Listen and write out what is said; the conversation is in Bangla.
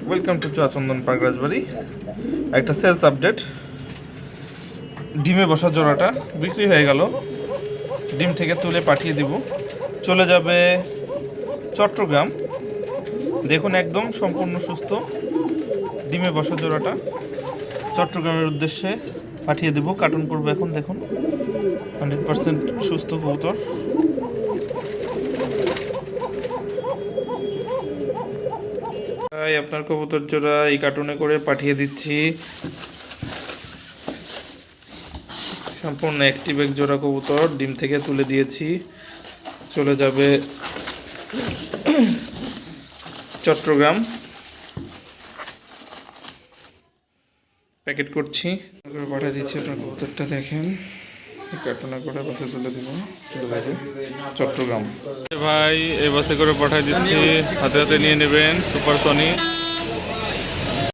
ওয়েলকাম টু চুয়াচন্দন পার্ক রাজবাড়ি। একটা সেলস আপডেট। ডিমে বসা জোড়াটা বিক্রি হয়ে গেল। ডিম থেকে তুলে পাঠিয়ে দিব, চলে যাবে চট্টগ্রাম। দেখুন একদম সম্পূর্ণ সুস্থ ডিমে বসা জোড়াটা চট্টগ্রামের উদ্দেশ্যে পাঠিয়ে দেব। কার্টুন করবো এখন। দেখুন 100% সুস্থ কবুতর। আপনার কবুতর জোড়া এই কার্টুনে করে পাঠিয়ে দিচ্ছি। সম্পূর্ণ অ্যাক্টিভ এক জোড়া কবুতর ডিম থেকে তুলে দিয়েছি, চলে যাবে চট্টগ্রাম। প্যাকেট করছি, পাঠিয়ে দিচ্ছি। আপনার কবুতরটা দেখেন, কার্টুনে করে বাসে তুলে দিব, চলে যাবে চট্টগ্রাম। ভাই এই বাসে করে পাঠিয়ে দিচ্ছি, হাতে হাতে নিয়ে নেবেন সুপার সনি।